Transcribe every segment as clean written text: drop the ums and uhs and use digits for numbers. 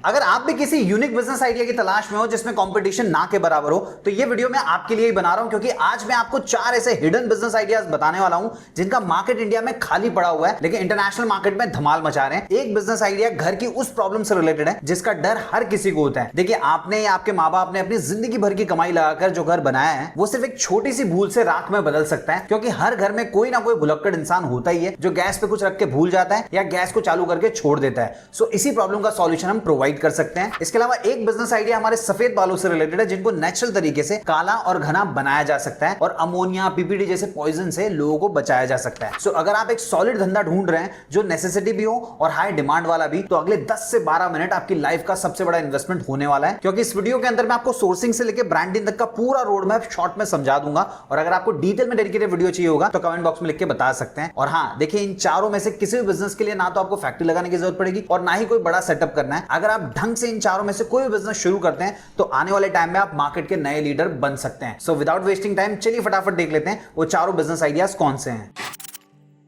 अगर आप भी किसी यूनिक बिजनेस आइडिया की तलाश में हो जिसमें कंपटीशन ना के बराबर हो, तो ये वीडियो मैं आपके लिए ही बना रहा हूं, क्योंकि आज मैं आपको 4 ऐसे हिडन बिजनेस आइडियाज बताने वाला हूं जिनका मार्केट इंडिया में खाली पड़ा हुआ है लेकिन इंटरनेशनल मार्केट में धमाल मचा रहे हैं। एक बिजनेस आइडिया घर की उस प्रॉब्लम से रिलेटेड है जिसका डर हर किसी को होता है। देखिए, आपने या आपके माँ बाप ने अपनी जिंदगी भर की कमाई लगाकर जो घर बनाया है वो सिर्फ एक छोटी सी भूल से राख में बदल सकता है, क्योंकि हर घर में कोई ना कोई भुलक्कड़ इंसान होता ही है जो गैस पे कुछ रख के भूल जाता है या गैस को चालू करके छोड़ देता है। सो इसी प्रॉब्लम का सॉल्यूशन हम प्रोवाइड कर सकते हैं। इसके अलावा एक बिजनेस आइडिया हमारे सफेद बालों से रिलेटेड है जिनको नेचुरल तरीके से काला और घना बनाया जा सकता है और अमोनिया, पीपीडी जैसे पॉइजन से लोगों को बचाया जा सकता है। सो अगर आप एक सॉलिड धंधा ढूंढ रहे हैं जो नेसेसिटी भी हो और हाई डिमांड वाला भी, तो अगले 10 से 12 मिनट आपकी लाइफ का सबसे बड़ा इन्वेस्टमेंट होने वाला है, क्योंकि इस वीडियो के अंदर मैं आपको सोर्सिंग से लेकर ब्रांडिंग तक का पूरा रोड मैप शॉर्ट में समझा दूंगा। और अगर आपको डिटेल में डेडिकेटेड वीडियो चाहिए होगा तो कमेंट बॉक्स में लिख के बता सकते हैं। और हाँ, देखिए, इन चारों में से किसी भी बिजनेस के लिए ना तो आपको फैक्ट्री लगाने की जरूरत पड़ेगी और ना ही कोई बड़ा सेटअप करना है। अगर आप ढंग से इन चारों में से कोई भी बिजनेस शुरू करते हैं तो आने वाले टाइम में आप मार्केट के नए लीडर बन सकते हैं। सो विदाउट वेस्टिंग टाइम चलिए फटाफट देख लेते हैं वो चारों बिजनेस आइडियाज कौन से हैं।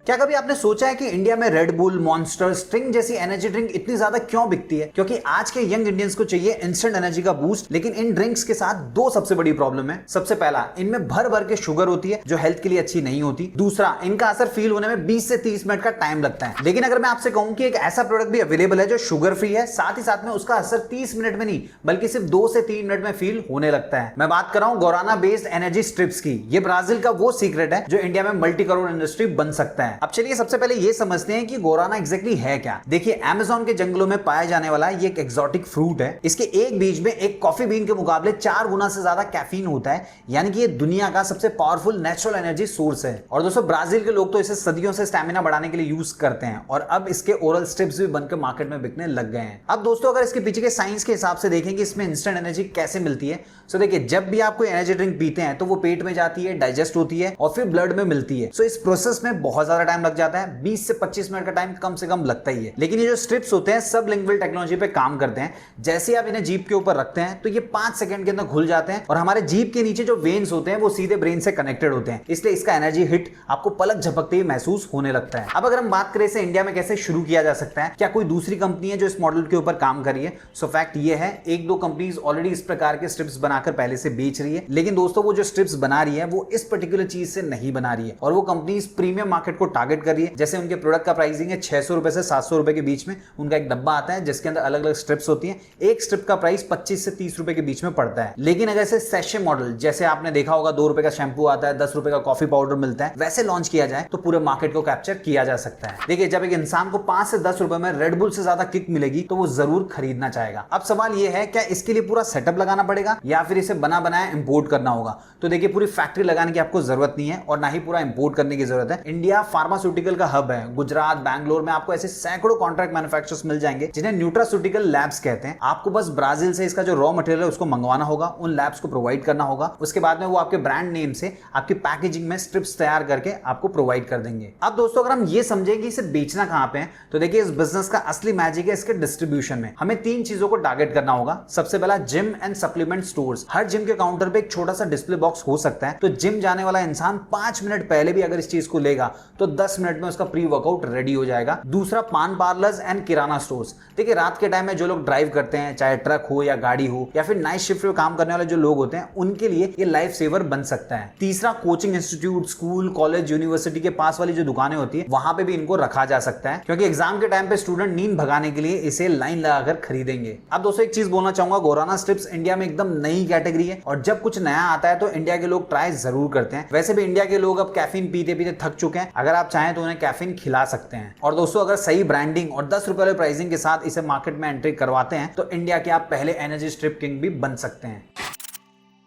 क्या कभी आपने सोचा है कि इंडिया में रेड बुल, मॉन्स्टर, स्ट्रिंग जैसी एनर्जी ड्रिंक इतनी ज्यादा क्यों बिकती है? क्योंकि आज के यंग इंडियंस को चाहिए इंस्टेंट एनर्जी का बूस्ट, लेकिन इन ड्रिंक्स के साथ दो सबसे बड़ी प्रॉब्लम है। सबसे पहला, इनमें भर भर के शुगर होती है जो हेल्थ के लिए अच्छी नहीं होती। दूसरा, इनका असर फील होने में 20 से 30 मिनट का टाइम लगता है। लेकिन अगर मैं आपसे कहूं कि एक ऐसा प्रोडक्ट भी अवेलेबल है जो शुगर फ्री है, साथ ही साथ में उसका असर 30 मिनट में नहीं बल्कि सिर्फ 2 से 3 मिनट में फील होने लगता है। मैं बात कर रहा हूं गुआराना बेस्ड एनर्जी स्ट्रिप्स की। ये ब्राजील का वो सीक्रेट है जो इंडिया में मल्टी करोड़ इंडस्ट्री बन सकता है। अब चलिए सबसे पहले ये समझते हैं कि गुआराना एग्जैक्टली है क्या। देखिए, अमेज़न के जंगलों में पाया जाने वाला ये एक एक्सोटिक फ्रूट है। इसके एक बीज में एक कॉफी बीन के मुकाबले 4 गुना से ज्यादा कैफीन होता है, यानी कि ये दुनिया का सबसे पावरफुल नेचुरल एनर्जी सोर्स है। और दोस्तों, ब्राजील के लोग तो इसे सदियों से स्टैमिना बढ़ाने के लिए यूज करते हैं और अब इसके ओरल स्ट्रिप्स भी बनकर मार्केट में बिकने लग गए हैं। अब दोस्तों, अगर इसके पीछे के साइंस के हिसाब से देखें कि इसमें इंस्टेंट एनर्जी कैसे मिलती है, सो देखिए, जब भी आप कोई एनर्जी ड्रिंक पीते हैं तो वो पेट में जाती है, डाइजेस्ट होती है और फिर ब्लड में मिलती है। सो इस प्रोसेस में बहुत ज्यादा टाइम लग जाता है, 20 से 25 मिनट का टाइम कम से कम लगता ही है। लेकिन ये जो स्ट्रिप्स होते हैं सब लिंगुअल टेक्नोलॉजी पे काम करते हैं। जैसे आप इन्हें जीभ के ऊपर रखते हैं तो ये 5 सेकंड के अंदर घुल जाते हैं और हमारे जीभ के नीचे जो वेन्स होते हैं वो सीधे ब्रेन से कनेक्टेड होते हैं, इसलिए इसका एनर्जी हिट आपको पलक झपकते ही महसूस होने लगता है। अब अगर हम बात करें इसे इंडिया में कैसे शुरू किया जा सकता है, क्या कोई दूसरी कंपनी है जो इस मॉडल के ऊपर काम कर रही है? सो फैक्ट ये है, 1-2 कंपनीज ऑलरेडी इस प्रकार के स्ट्रिप्स बनाकर पहले से बेच रही है। लेकिन दोस्तों, वो जो स्ट्रिप्स बना रही है वो इस पर्टिकुलर चीज से नहीं बना रही है और वो कंपनी प्रीमियम मार्केट को टारगेट कर रही है। जैसे उनके प्रोडक्ट का प्राइसिंग है 600 रुपए से 700 रुपए के बीच में। उनका एक डब्बा आता है जिसके अंदर अलग अलग स्ट्रिप्स होती हैं। एक स्ट्रिप का प्राइस 25 से 30 रुपए के बीच में पड़ता है। लेकिन अगर इसे सैशे मॉडल, जैसे आपने देखा होगा 2 रुपए का शैंपू आता है, 10 रुपए का कॉफी पाउडर मिलता है, वैसे लॉन्च किया जाए तो पूरे मार्केट को कैप्चर किया जा सकता है। देखिए, जब एक इंसान को 5 से 10 रुपए में रेड बुल से ज्यादा किक मिलेगी तो वो जरूर खरीदना चाहेगा। अब सवाल ये है, क्या इसके लिए पूरा सेटअप लगाना पड़ेगा या फिर इसे बना बनाया इंपोर्ट करना होगा? तो देखिए, पूरी फैक्ट्री लगाने की आपको जरूरत नहीं है और ना ही पूरा इंपोर्ट करने की जरूरत है। इंडिया फार्मास्यूटिकल का हब है। गुजरात, बैंगलोर में आपको ऐसे सैकड़ों कॉन्ट्रैक्ट मैन्युफैक्चरर्स मिल जाएंगे जिन्हें न्यूट्रास्यूटिकल लैब्स कहते हैं। आपको बस ब्राजील से इसका जो रॉ मटेरियल है उसको मंगवाना होगा, उन लैब्स को प्रोवाइड करना होगा। उसके बाद में वो आपके ब्रांड नेम से आपकी पैकेजिंग में स्ट्रिप्स तैयार करके आपको प्रोवाइड कर देंगे। अब दोस्तों, अगर हम ये समझें कि इसे बेचना कहां पे है, तो देखिए, इस बिजनेस का असली मैजिक है इसके डिस्ट्रीब्यूशन में। हमें 3 चीजों को टारगेट करना होगा। सबसे पहला, gym and supplement stores. Her gym के काउंटर पे एक छोटा सा डिस्प्ले बॉक्स हो सकता है, तो जिम जाने वाला इंसान 5 मिनट पहले भी अगर इस चीज को लेगा तो 10 मिनट में उसका प्री वर्कआउट रेडी हो जाएगा। दूसरा, पान पार्लर्स एंड किराना स्टोर्स। देखिए, रात के टाइम में जो लोग ड्राइव करते हैं, चाहे ट्रक हो या गाड़ी हो या फिर नाइट शिफ्ट में काम करने वाले जो लोग होते हैं, उनके लिए ये लाइफ सेवर बन सकता है। तीसरा, coaching institute, school, college, university के पास वाली जो दुकानें होती है वहां पे भी इनको रखा जा सकता है, क्योंकि एग्जाम के टाइम पे स्टूडेंट नींद भगाने के लिए इसे लाइन लगाकर खरीदेंगे। अब दोस्तों, एक चीज बोलना चाहूंगा, गुआराना स्ट्रिप्स इंडिया में एकदम नई कैटेगरी है और जब कुछ नया आता है तो इंडिया के लोग ट्राई जरूर करते हैं। वैसे भी इंडिया के लोग अब कैफीन पीते पीते थक चुके हैं। अगर आप चाहें तो उन्हें कैफीन खिला सकते हैं। और दोस्तों, अगर सही ब्रांडिंग और 10 रुपए वाले प्राइसिंग के साथ इसे मार्केट में एंट्री करवाते हैं तो इंडिया के आप पहले एनर्जी स्ट्रिप किंग भी बन सकते हैं।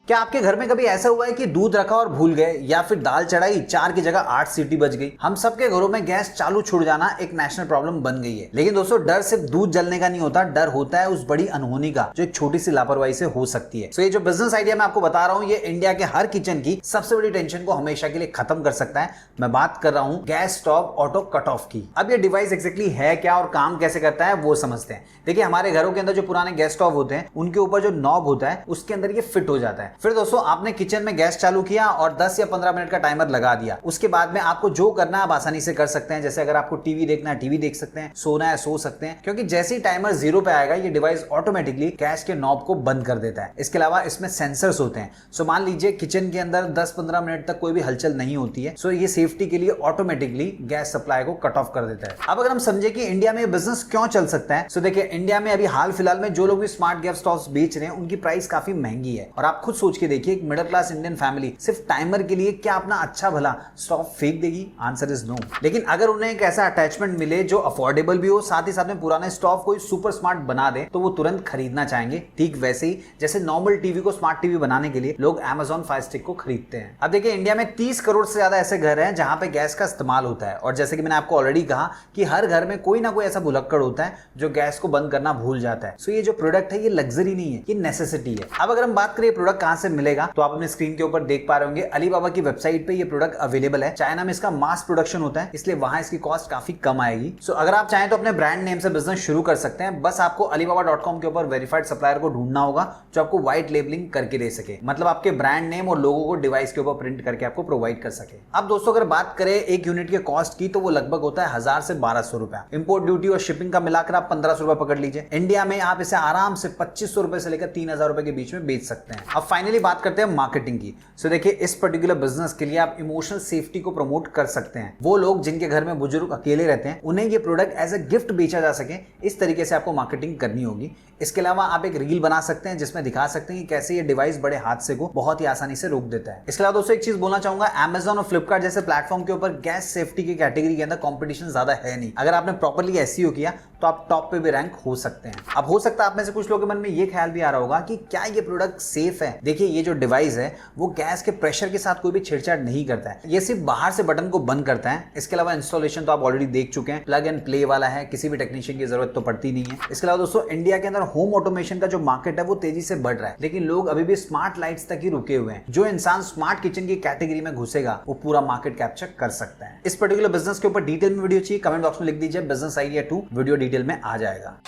क्या आपके घर में कभी ऐसा हुआ है कि दूध रखा और भूल गए, या फिर दाल चढ़ाई 4 की जगह 8 सीटी बज गई? हम सबके घरों में गैस चालू छूट जाना एक नेशनल प्रॉब्लम बन गई है। लेकिन दोस्तों, डर सिर्फ दूध जलने का नहीं होता, डर होता है उस बड़ी अनहोनी का जो एक छोटी सी लापरवाही से हो सकती है। सो ये जो बिजनेस आइडिया मैं आपको बता रहा हूं, ये इंडिया के हर किचन की सबसे बड़ी टेंशन को हमेशा के लिए खत्म कर सकता है। मैं बात कर रहा हूं gas stove auto cut off की। अब ये डिवाइस एक्जैक्टली है क्या और काम कैसे करता है वो समझते हैं। देखिए, हमारे घरों के अंदर जो पुराने गैस स्टोव होते हैं उनके ऊपर जो नॉब होता है उसके अंदर ये फिट हो जाता है। फिर दोस्तों आपने किचन में गैस चालू किया और 10 या 15 मिनट का टाइमर लगा दिया। उसके बाद में आपको जो करना है आप आसानी से कर सकते हैं। जैसे अगर आपको टीवी देखना है टीवी देख सकते हैं, सोना है सो सकते हैं, क्योंकि जैसे ही टाइमर 0 पे आएगा ये डिवाइस ऑटोमेटिकली गैस के नॉब को बंद कर देता है। इसके अलावा इसमें सेंसर्स होते हैं। सो मान लीजिए किचन के अंदर 10-15 मिनट तक कोई भी हलचल नहीं होती है, सो ये सेफ्टी के लिए ऑटोमेटिकली गैस सप्लाई को कट ऑफ कर देता है। अब अगर हम समझे कि इंडिया में बिजनेस क्यों चल सकता है, सो देखिए इंडिया में अभी हाल फिलहाल में जो लोग भी स्मार्ट गैस स्टोव्स बेच रहे हैं उनकी प्राइस काफी महंगी है। और आप खुद सोच के देखिए एक मिडिल क्लास इंडियन फैमिली सिर्फ टाइमर के लिए क्या अपना अच्छा भला स्टोव फेंक देगी? Answer is no. लेकिन अगर उन्हें एक ऐसा अटैचमेंट मिले जो अफोर्डेबल भी हो, साथ ही साथ में पुराने स्टोव कोई सुपर स्मार्ट बना दे, तो वो तुरंत खरीदना चाहेंगे। ठीक वैसे ही जैसे नॉर्मल टीवी को स्मार्ट टीवी बनाने के लिए लोग Amazon फायर स्टिक को खरीदते हैं। अब देखिए इंडिया में 30 करोड़ से ज्यादा ऐसे घर हैं जहां पे गैस का इस्तेमाल होता है। और जैसे कि मैंने आपको ऑलरेडी कहा कि हर घर में कोई ना कोई ऐसा भुलक्कड़ होता है जो गैस को बंद करना भूल जाता है। सो ये जो प्रोडक्ट है ये लग्जरी नहीं है, ये नेसेसिटी है। अब अगर हम बात करें प्रोडक्ट कहां से मिलेगा, तो आप अपने स्क्रीन के ऊपर देख पा रहे होंगे अलीबाबा की वेबसाइट पे ये प्रोडक्ट अवेलेबल है। चाइना में इसका मास प्रोडक्शन होता है, इसलिए वहां इसकी कॉस्ट काफी कम आएगी। सो अगर आप चाहें तो अपने ब्रांड नेम से बिजनेस शुरू कर सकते हैं। बस आपको alibaba.com के ऊपर वेरीफाइड सप्लायर को ढूंढना होगा जो आपको व्हाइट लेबलिंग करके दे सके, मतलब आपके ब्रांड नेम और लोगो को डिवाइस के ऊपर प्रिंट करके आपको प्रोवाइड कर सके। अब दोस्तों अगर बात करें एक यूनिट के कॉस्ट की, तो वो लगभग होता है 1000 से 1200 रुपया। इंपोर्ट ड्यूटी और शिपिंग का मिलाकर आप 1500 रुपए पकड़ लीजिए। इंडिया में आप इसे आराम से 2500 रुपए से लेकर 3000 रुपए के बीच में बेच सकते हैं। अब फाइनली बात करते हैं मार्केटिंग की। सो देखिए इस पर्टिकुलर बिजनेस के लिए आप इमोशनल सेफ्टी को प्रमोट कर सकते हैं। वो लोग जिनके घर में बुजुर्ग अकेले रहते हैं उन्हें ये प्रोडक्ट एज ए गिफ्ट बेचा जा सके, इस तरीके से आपको मार्केटिंग करनी होगी। इसके अलावा आप एक रील बना सकते हैं जिसमें दिखा सकते हैं कि कैसे ये डिवाइस बड़े हादसे को बहुत ही आसानी से रोक देता है। इसके अलावा दोस्तों एक चीज बोलना चाहूंगा, Amazon और Flipkart जैसे प्लेटफॉर्म के ऊपर गैस सेफ्टी की कैटेगरी के अंदर कंपटीशन ज्यादा है नहीं। अगर आपने प्रॉपर्ली एसईओ किया तो आप टॉप पे भी रैंक हो सकते हैं। अब हो सकता है आप में से कुछ लोगों के मन में ये ख्याल भी आ रहा होगा कि क्या ये प्रोडक्ट सेफ है। देखिए ये जो डिवाइस है वो गैस के प्रेशर के साथ कोई भी छेड़छाड़ नहीं करता है, ये सिर्फ बाहर से बटन को बंद करता है। इसके अलावा इंस्टॉलेशन तो आप ऑलरेडी देख चुके हैं, प्लग एंड प्ले वाला है, किसी भी टेक्नीशियन की जरूरत तो पड़ती नहीं है। इसके अलावा दोस्तों इंडिया के अंदर होम ऑटोमेशन का जो मार्केट है वो तेजी से बढ़ रहा है, लेकिन लोग अभी भी स्मार्ट लाइट्स तक ही रुके हुए हैं। जो इंसान स्मार्ट किचन की कैटेगरी में घुसेगा वो पूरा मार्केट कैप्चर कर सकता है। इस पर्टिकुलर बिजनेस के ऊपर डिटेल में वीडियो चाहिए, कमेंट बॉक्स में लिख दीजिए बिजनेस आइडिया 2, वीडियो डिटेल में आ जाएगा।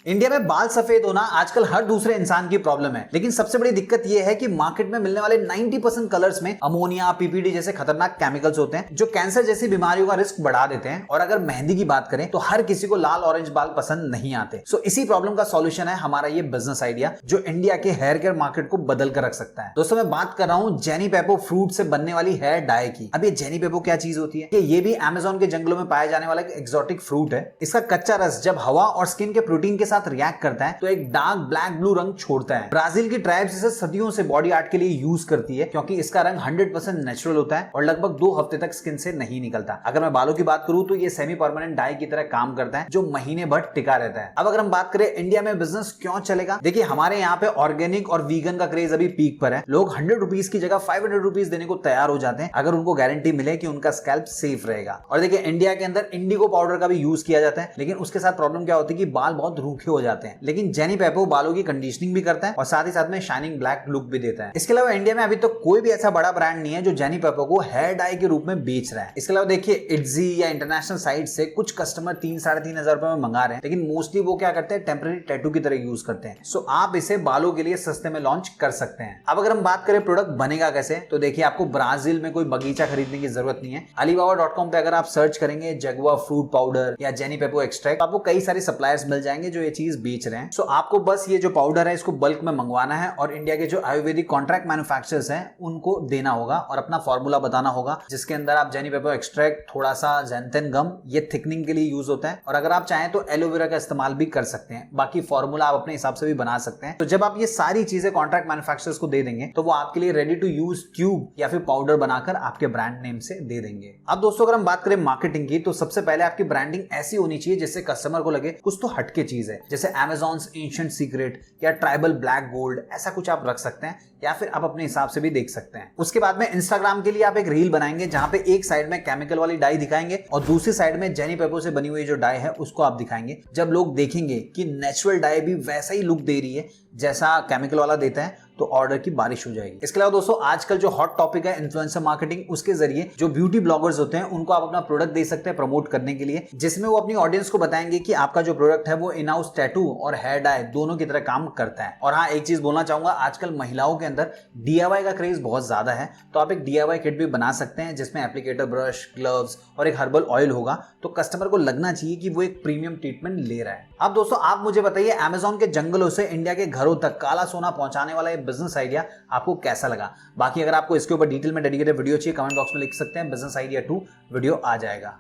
इंडिया में बाल सफेद होना आजकल हर दूसरे इंसान की प्रॉब्लम है, लेकिन सबसे बड़ी दिक्कत यह है कि मार्केट में मिलने वाले 90% कलर्स में अमोनिया, पीपीडी जैसे खतरनाक केमिकल्स होते हैं जो कैंसर जैसी बीमारियों का रिस्क बढ़ा देते हैं। और अगर मेहंदी की बात करें तो हर किसी को लाल ऑरेंज बाल पसंद नहीं आते। सो इसी प्रॉब्लम का सॉल्यूशन है हमारा ये बिजनेस आइडिया जो इंडिया के हेयर केयर मार्केट को बदल कर रख सकता है। दोस्तों मैं बात कर रहा हूं जेनी पेपो फ्रूट से बनने वाली हेयर डाई की। अब ये जेनी पेपो क्या चीज होती है? ये भी अमेज़न के जंगलों में पाया जाने वाला एक एक्सोटिक फ्रूट है। इसका कच्चा रस जब हवा और स्किन के प्रोटीन के साथ रिएक्ट करता है तो एक डार्क ब्लैक ब्लू रंग छोड़ता है। ब्राजील की ट्राइब्स इसे सदियों से बॉडी आर्ट के लिए यूज करती है क्योंकि इसका रंग 100% नेचुरल होता है और लगभग 2 हफ्ते तक स्किन से नहीं निकलता। अगर मैं बालों की बात करूं तो ये सेमी परमानेंट डाई की तरह काम करता है जो महीने भर टिका रहता है। अब अगर हम बात करें इंडिया में बिजनेस क्यों चलेगा, देखिए हमारे यहाँ पे ऑर्गेनिक और वीगन का क्रेज अभी पीक पर है। लोग 100 रुपीज की जगह 500 रुपीज देने को तैयार हो जाते हैं अगर उनको गारंटी मिले कि उनका स्कैल्प सेफ रहेगा। और देखिए इंडिया के अंदर इंडिगो पाउडर का भी यूज किया जाता है, लेकिन उसके साथ प्रॉब्लम क्या होती है कि बाल बहुत रूखे हो जाते हैं। लेकिन जेनी पेपो बालों की कंडीशनिंग भी करता है और साथ ही साथ में शाइनिंग ब्लैक लुक भी देता है। इसके अलावा इंडिया में अभी तक कोई भी ऐसा बड़ा ब्रांड नहीं है जो जेनी पेपो को हेयर डाई के रूप में बेच रहा है। इसके अलावा देखिए इट्जी या इंटरनेशनल साइट से कुछ कस्टमर 3-3,500 रुपए में मंगा रहे हैं, लेकिन मोस्टली वो क्या करते हैं टेम्पररी टैटू की तरह यूज करते हैं। सो आप इसे बालों के लिए सस्ते में लॉन्च कर सकते हैं। अब अगर हम बात करें प्रोडक्ट बनेगा कैसे, तो देखिए आपको ब्राजील में कोई बगीचा खरीदने की जरूरत नहीं है। alibaba.com पे अगर आप सर्च करेंगे जगुआ फ्रूट पाउडर या जेनी पेपो एक्सट्रैक्ट, आपको कई सारे सप्लायर्स मिल जाएंगे जो ये चीज बेच रहे हैं। सो आपको बस ये जो पाउडर है इसको बल्क में मंगवाना है और इंडिया के जो आयुर्वेदिक कॉन्ट्रैक्ट मैन्युफैक्चरर्स हैं उनको देना होगा और अपना फॉर्मूला बताना होगा जिसके अंदर आप जेनी पेपो एक्सट्रैक्ट, थोड़ा सा ज़ैंथेन गम, ये थिकनिंग के लिए यूज होता है। और अगर आप चाहें तो एलोवेरा का इस्तेमाल भी कर सकते हैं। बाकी फॉर्मूला आप अपने हिसाब से भी बना सकते हैं। तो जब आप ये सारी चीजें कॉन्ट्रैक्ट मैन्युफैक्चरर्स को दे देंगे तो वो आपके लिए रेडी टू यूज ट्यूब या फिर पाउडर बनाकर आपके ब्रांड नेम से दे देंगे। अब दोस्तों अगर हम बात करें मार्केटिंग की, तो सबसे पहले आपकी ब्रांडिंग ऐसी होनी चाहिए जिससे कस्टमर को लगे कुछ तो हटके चीज है, जैसे Amazon's एंशिएंट सीक्रेट या ट्राइबल ब्लैक गोल्ड, ऐसा कुछ आप रख सकते हैं या फिर आप अपने हिसाब से भी देख सकते हैं। उसके बाद में इंस्टाग्राम के लिए आप एक रील बनाएंगे जहां पे एक साइड में केमिकल वाली डाई दिखाएंगे और दूसरी साइड में जेनी पेपो से बनी हुई जो डाई है उसको आप दिखाएंगे। जब लोग देखेंगे कि नेचुरल डाई भी वैसा ही लुक दे रही है जैसा केमिकल वाला देता है तो ऑर्डर की बारिश हो जाएगी। इसके अलावा दोस्तों आजकल जो हॉट टॉपिक है इन्फ्लुएंसर मार्केटिंग, उसके जरिए जो ब्यूटी ब्लॉगर्स होते हैं उनको आप अपना प्रोडक्ट दे सकते हैं प्रमोट करने के लिए, जिसमें वो अपनी ऑडियंस को बताएंगे कि आपका जो प्रोडक्ट है वो इन हाउस टैटू और हेयर डाई दोनों की तरह काम करता है। और हाँ, एक चीज बोलना चाहूंगा, आजकल महिलाओं के अंदर DIY का क्रेज बहुत ज्यादा है, तो आप एक DIY किट भी बना सकते हैं जिसमें एप्लीकेटर, ब्रश, ग्लव्स और एक हर्बल ऑयल होगा, तो कस्टमर को लगना चाहिए कि वो एक प्रीमियम ट्रीटमेंट ले रहा है। अब दोस्तों आप मुझे बताइए, अमेज़न के जंगलों से इंडिया के घरों तक काला सोना पहुंचाने वाला ये बिजनेस आइडिया आपको कैसा लगा? बाकी अगर आपको इसके ऊपर डिटेल में डेडिकेटेड वीडियो चाहिए, कमेंट बॉक्स में लिख सकते हैं, बिजनेस आइडिया 2 वीडियो आ जाएगा।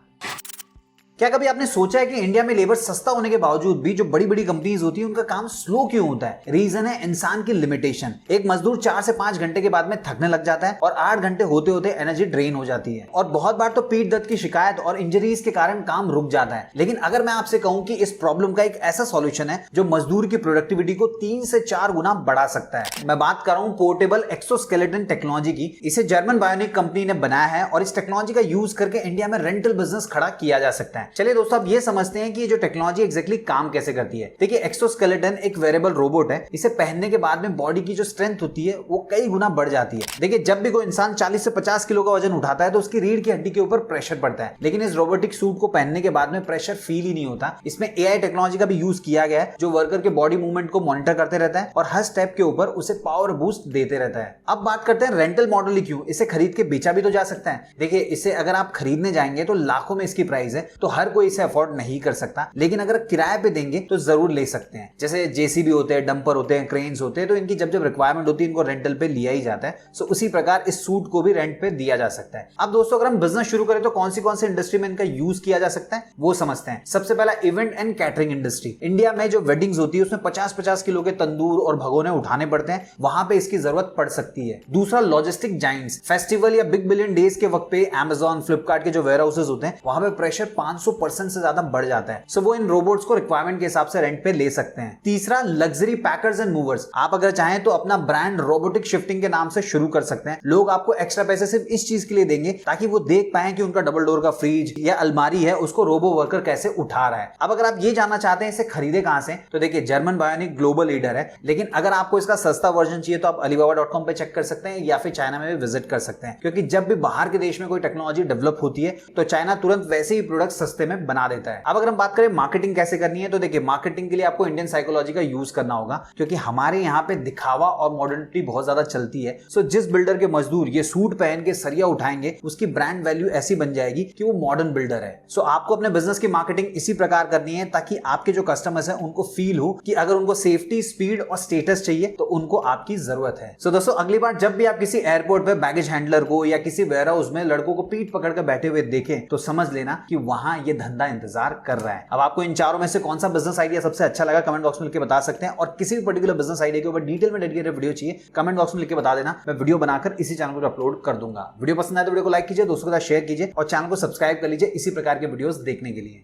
क्या कभी आपने सोचा है कि इंडिया में लेबर सस्ता होने के बावजूद भी जो बड़ी बड़ी कंपनीज होती है उनका काम स्लो क्यों होता है? रीजन है इंसान की लिमिटेशन। एक मजदूर 4 से 5 घंटे के बाद में थकने लग जाता है और 8 घंटे होते होते एनर्जी ड्रेन हो जाती है, और बहुत बार तो पीठ दर्द की शिकायत और इंजरीज के कारण काम रुक जाता है। लेकिन अगर मैं आपसे कहूं कि इस प्रॉब्लम का एक ऐसा सॉल्यूशन है जो मजदूर की प्रोडक्टिविटी को 3 से 4 गुना बढ़ा सकता है, मैं बात कर रहा हूं पोर्टेबल एक्सोस्केलेटन टेक्नोलॉजी की। इसे जर्मन बायोनिक कंपनी ने बनाया है और इस टेक्नोलॉजी का यूज करके इंडिया में रेंटल बिजनेस खड़ा किया जा सकता है। चलिए दोस्तों अब ये समझते हैं कि ये जो टेक्नोलॉजी एग्जैक्टली काम कैसे करती है। देखिए, एक्सोस्केलेटन एक वेरेबल रोबोट है। इसे पहनने के बाद में बॉडी की जो स्ट्रेंथ होती है वो कई गुना बढ़ जाती है। देखिए, जब भी कोई इंसान 40 से 50 किलो का वजन उठाता है तो उसकी रीढ़ की हड्डी के ऊपर प्रेशर पड़ता है, लेकिन इस रोबोटिक सूट को पहनने के बाद में प्रेशर फील ही नहीं होता। इसमें AI टेक्नोलॉजी का भी यूज किया गया है जो वर्कर के बॉडी मूवमेंट को मॉनिटर करते रहता है और हर स्टेप के ऊपर उसे पावर बूस्ट देते रहता है। अब बात करते हैं रेंटल मॉडल ही क्यों? इसे खरीद के बेचा भी तो जा सकता है। देखिए, इसे अगर आप खरीदने जाएंगे तो लाखों में इसकी प्राइस है, तो हर कोई इसे अफोर्ड नहीं कर सकता, लेकिन अगर किराए पे देंगे तो जरूर ले सकते हैं। जैसे JCB होते हैं, डंपर होते हैं, क्रेन्स होते हैं, तो इनकी जब जब रिक्वायरमेंट होती है इनको रेंटल पे लिया ही जाता है। सो उसी प्रकार इस सूट को भी रेंट पे दिया जा सकता है। अब दोस्तों अगर हम बिजनेस शुरू करें तो कौन सी इंडस्ट्री में इनका यूज किया जा सकता है वो समझते हैं। सबसे पहला event and catering industry. India में जो वेडिंग्स होती है उसमें 50-50 किलो के तंदूर और भगोने उठाने पड़ते हैं, वहां पे इसकी जरूरत पड़ सकती है। दूसरा लॉजिस्टिक जाइंट्स। फेस्टिवल या बिग बिलियन डेज के वक्त पे Amazon, फ्लिपकार्ट के जो वेयर हाउसेज होते हैं वहां पे प्रेशर 500% से ज्यादा बढ़ जाता है। सो वो इन रोबोट्स को रिक्वायरमेंट के हिसाब से रेंट पे ले सकते हैं। तीसरा लग्जरी पैकर्स एंड मूवर्स। आप अगर चाहें तो अपना ब्रांड रोबोटिक शिफ्टिंग के नाम से शुरू कर सकते हैं। लोग आपको एक्स्ट्रा पैसे सिर्फ इस चीज के लिए देंगे ताकि वो देख पाए कि उनका डबल डोर का फ्रिज या अलमारी है उसको रोबो वर्कर कैसे उठा रहा है। अब अगर आप ये जानना चाहते हैं इसे खरीदे कहां से, तो देखिए जर्मन बायोनिक ग्लोबल लीडर है, लेकिन अगर आपको इसका सस्ता वर्जन चाहिए तो आप alibaba.com पे चेक कर सकते हैं या फिर चाइना में भी विजिट कर सकते हैं, क्योंकि जब भी बाहर के देश में कोई टेक्नोलॉजी डेवलप होती है तो चाइना तुरंत वैसे ही प्रोडक्ट सस्ते में बना देता है। अब अगर हम बात करें मार्केटिंग कैसे करनी है, तो देखिए मार्केटिंग के लिए आपको इंडियन साइकोलॉजी का यूज करना होगा, क्योंकि हमारे यहाँ पे दिखावा और मॉडर्निटी बहुत ज्यादा चलती है। सो जिस बिल्डर के मजदूर ये सूट पहन के सरिया उठाएंगे उसकी ब्रांड वैल्यू ऐसी बन जाएगी कि वो मॉडर्न बिल्डर है। सो आपको अपने बिजनेस की मार्केटिंग इसी प्रकार करनी है ताकि आपके जो कस्टमर्स हैं उनको फील हो कि अगर उनको सेफ्टी, स्पीड और स्टेटस चाहिए तो उनको आपकी जरूरत है। सो दोस्तों अगली बार जब भी आप किसी एयरपोर्ट पे बैगेज हैंडलर को या किसी वेयर हाउस में लड़कों को पीठ पकड़ कर बैठे हुए देखें तो समझ लेना कि वहां ये धंधा इंतजार कर रहा है। अब आपको इन चारों में से कौन सा बिजनेस आइडिया सबसे अच्छा लगा कमेंट बॉक्स में लिख के बता सकते हैं, और किसी भी पर्टिकुलर बिजनेस आइडिया के ऊपर डिटेल में डेडिकेटेड वीडियो चाहिए कमेंट बॉक्स में लिख के बता देना, मैं वीडियो बनाकर इसी चैनल पर अपलोड कर दूंगा। वीडियो पसंद आए तो वीडियो को लाइक कीजिए, दोस्तों के साथ शेयर कीजिए और चैनल को सब्सक्राइब कर लीजिए इसी प्रकार के वीडियोस देखने के लिए।